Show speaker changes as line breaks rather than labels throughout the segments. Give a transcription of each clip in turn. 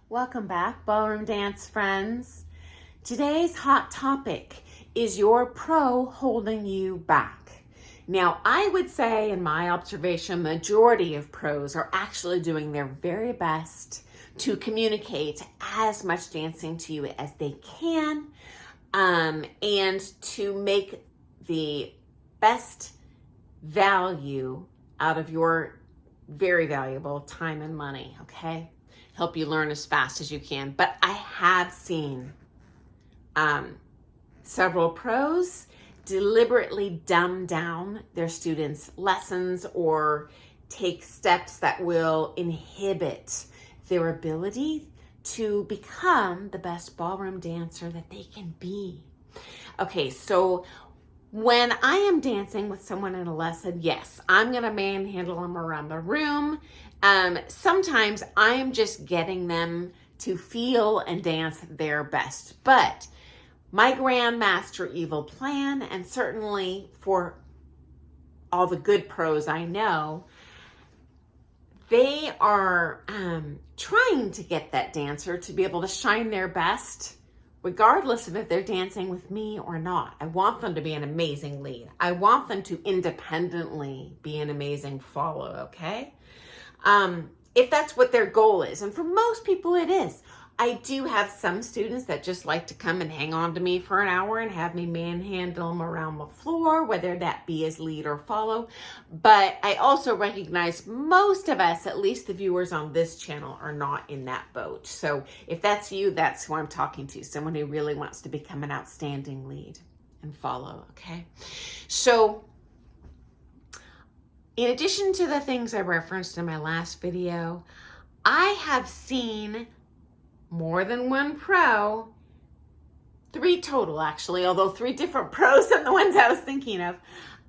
Welcome back, ballroom dance friends. Today's hot topic is your pro holding you back. Now, I would say, in my observation, majority of pros are actually doing their very best to communicate as much dancing to you as they can, and to make the best value out of your very valuable time and money, okay? Help you learn as fast as you can. But I have seen several pros deliberately dumb down their students' lessons or take steps that will inhibit their ability to become the best ballroom dancer that they can be. Okay, so when I am dancing with someone in a lesson, yes, I'm gonna manhandle them around the room. Sometimes I'm just getting them to feel and dance their best. But my grandmaster evil plan, and certainly for all the good pros I know, they are trying to get that dancer to be able to shine their best regardless of if they're dancing with me or not. I want them to be an amazing lead. I want them to independently be an amazing follow, okay? If that's what their goal is. And for most people it is. I do have some students that just like to come and hang on to me for an hour and have me manhandle them around the floor, whether that be as lead or follow. But I also recognize most of us, at least the viewers on this channel, are not in that boat. So if that's you, that's who I'm talking to, someone who really wants to become an outstanding lead and follow, okay? So in addition to the things I referenced in my last video, I have seen more than one pro, 3 total actually, although 3 different pros than the ones I was thinking of,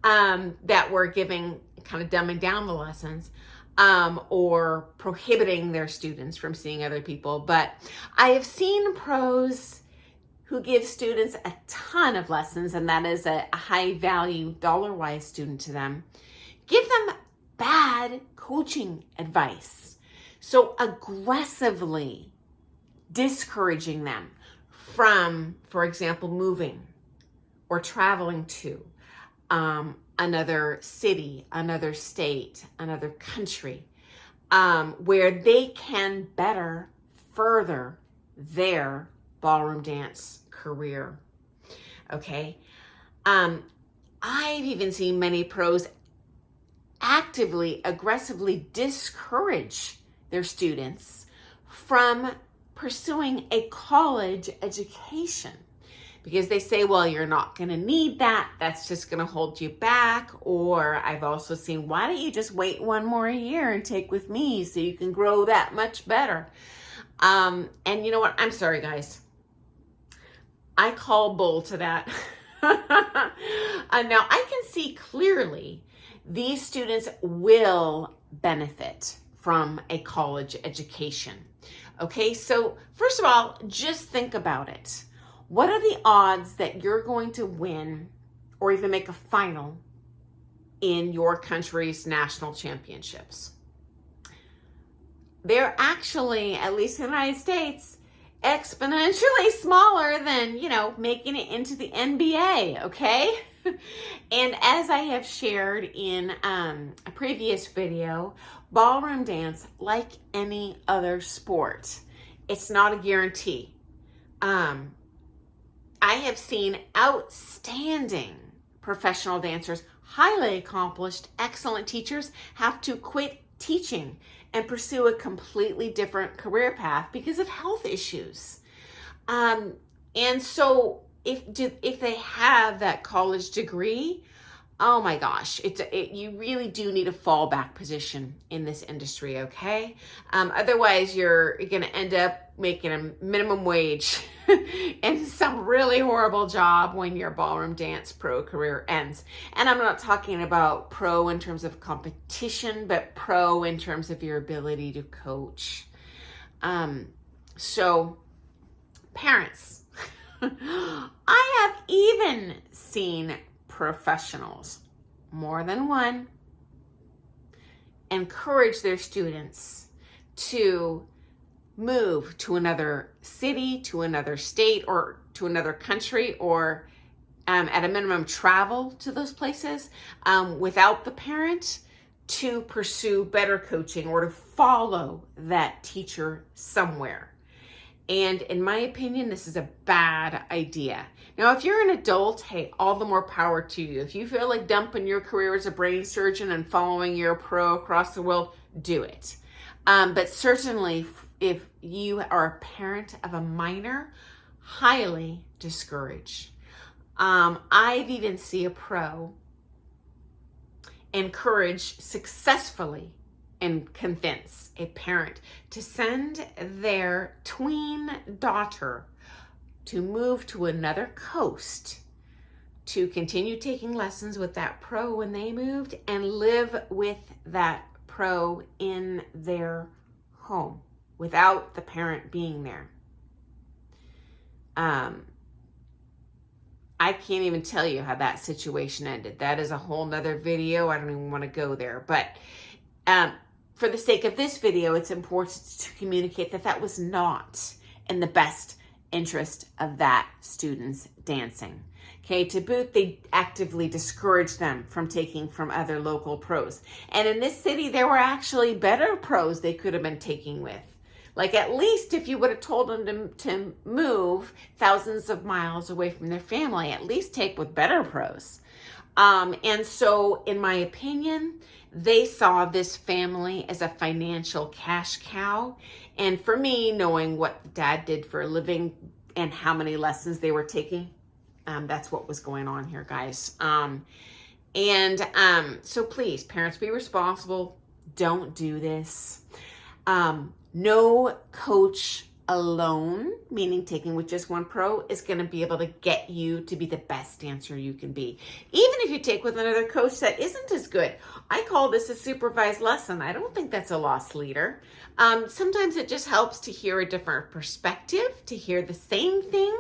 that were giving, kind of dumbing down the lessons, or prohibiting their students from seeing other people. But I have seen pros who give students a ton of lessons, and that is a high value dollar-wise student to them, give them bad coaching advice. So aggressively discouraging them from, for example, moving or traveling to another city, another state, another country, where they can better further their ballroom dance career. Okay. I've even seen many pros actively, aggressively discourage their students from pursuing a college education because they say, well, you're not going to need that. That's just going to hold you back. Or I've also seen, why don't you just wait 1 more year and take with me so you can grow that much better? And you know what? I'm sorry, guys. I call bull to that. Now I can see clearly these students will benefit from a college education. Okay, so first of all, just think about it. What are the odds that you're going to win or even make a final in your country's national championships? They're actually, at least in the United States, exponentially smaller than, making it into the NBA, okay? And as I have shared in a previous video, ballroom dance, like any other sport, it's not a guarantee. I have seen outstanding professional dancers, highly accomplished, excellent teachers, have to quit teaching and pursue a completely different career path because of health issues. And so if they have that college degree, oh my gosh, you really do need a fallback position in this industry, okay? Otherwise, you're going to end up making a minimum wage in some really horrible job when your ballroom dance pro career ends. And I'm not talking about pro in terms of competition, but pro in terms of your ability to coach. So, parents, I have even seen professionals, more than one, encourage their students to move to another city, to another state, or to another country, or at a minimum travel to those places without the parent to pursue better coaching or to follow that teacher somewhere. And in my opinion, this is a bad idea. Now, if you're an adult, hey, all the more power to you. If you feel like dumping your career as a brain surgeon and following your pro across the world, do it. But certainly, if you are a parent of a minor, highly discouraged. I've even seen a pro encourage successfully and convince a parent to send their tween daughter to move to another coast to continue taking lessons with that pro when they moved and live with that pro in their home without the parent being there. I can't even tell you how that situation ended. That is a whole nother video. I don't even want to go there. But for the sake of this video, it's important to communicate that that was not in the best interest of that student's dancing. Okay, to boot, they actively discouraged them from taking from other local pros. And in this city, there were actually better pros they could have been taking with. Like, at least if you would have told them to move thousands of miles away from their family, at least take with better pros. And so, in my opinion, they saw this family as a financial cash cow. And for me, knowing what dad did for a living and how many lessons they were taking, that's what was going on here, guys. So please, parents, be responsible. Don't do this. No coach alone, meaning taking with just one pro, is going to be able to get you to be the best dancer you can be. Even if you take with another coach that isn't as good. I call this a supervised lesson. I don't think that's a loss leader. Sometimes it just helps to hear a different perspective, to hear the same thing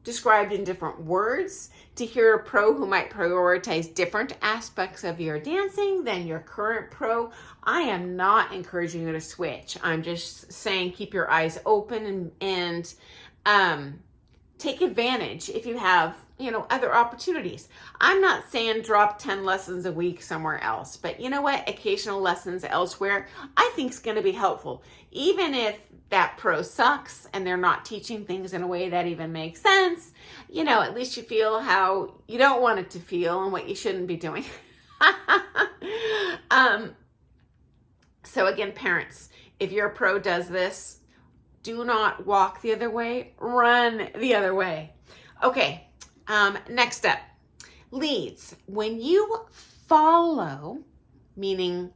described in different words, to hear a pro who might prioritize different aspects of your dancing than your current pro. I am not encouraging you to switch. I'm just saying keep your eyes open and take advantage if you have, other opportunities. I'm not saying drop 10 lessons a week somewhere else, but you know what? Occasional lessons elsewhere, I think is going to be helpful. Even if that pro sucks and they're not teaching things in a way that even makes sense, at least you feel how you don't want it to feel and what you shouldn't be doing. So again, parents, if your pro does this, do not walk the other way, run the other way. Okay, next up, leads. When you follow, meaning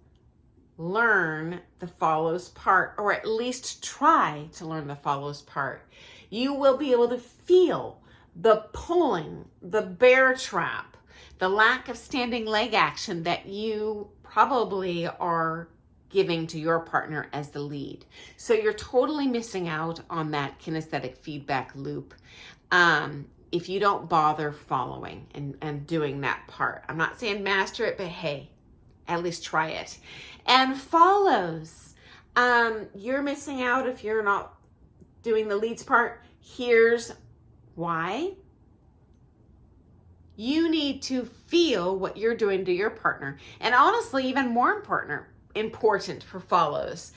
learn the follows part, or at least try to learn the follows part, you will be able to feel the pulling, the bear trap, the lack of standing leg action that you probably are giving to your partner as the lead. So you're totally missing out on that kinesthetic feedback loop if you don't bother following and doing that part. I'm not saying master it, but hey, at least try it. And follows, you're missing out if you're not doing the leads part. Here's why. You need to feel what you're doing to your partner. And honestly, even more important for follows.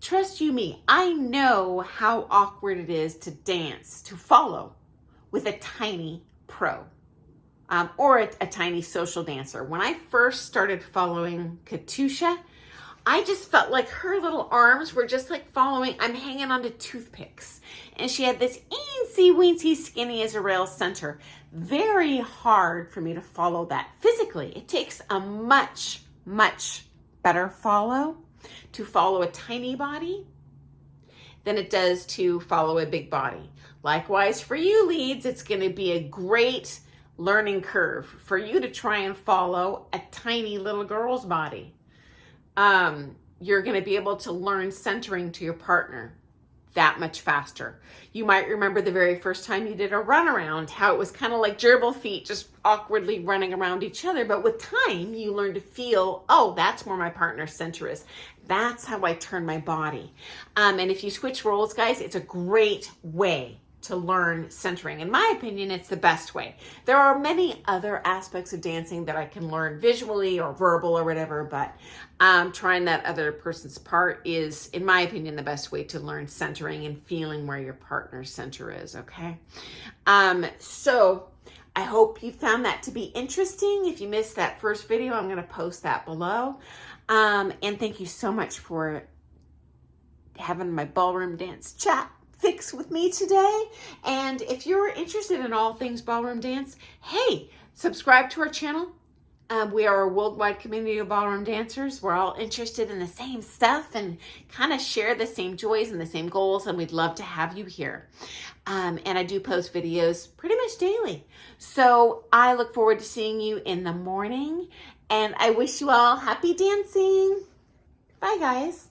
Trust you me, I know how awkward it is to dance, to follow with a tiny pro. Or a tiny social dancer. When I first started following Katusha, I just felt like her little arms were just like following, I'm hanging onto toothpicks. And she had this eensy weensy skinny as a rail center. Very hard for me to follow that physically. It takes a much, much better to follow a tiny body than it does to follow a big body. Likewise for you leads, it's going to be a great learning curve for you to try and follow a tiny little girl's body. You're going to be able to learn centering to your partner that much faster. You might remember the very first time you did a runaround, how it was kind of like gerbil feet just awkwardly running around each other. But with time, you learn to feel, oh, that's where my partner's center is. That's how I turn my body. And if you switch roles, guys, it's a great way to learn centering. In my opinion, it's the best way. There are many other aspects of dancing that I can learn visually or verbal or whatever, but trying that other person's part is, in my opinion, the best way to learn centering and feeling where your partner's center is, okay? So I hope you found that to be interesting. If you missed that first video, I'm going to post that below. And thank you so much for having my ballroom dance chat fix with me today. And if you're interested in all things ballroom dance, hey, subscribe to our channel. We are a worldwide community of ballroom dancers. We're all interested in the same stuff and kind of share the same joys and the same goals, and we'd love to have you here. And I do post videos pretty much daily. So I look forward to seeing you in the morning, and I wish you all happy dancing. Bye, guys.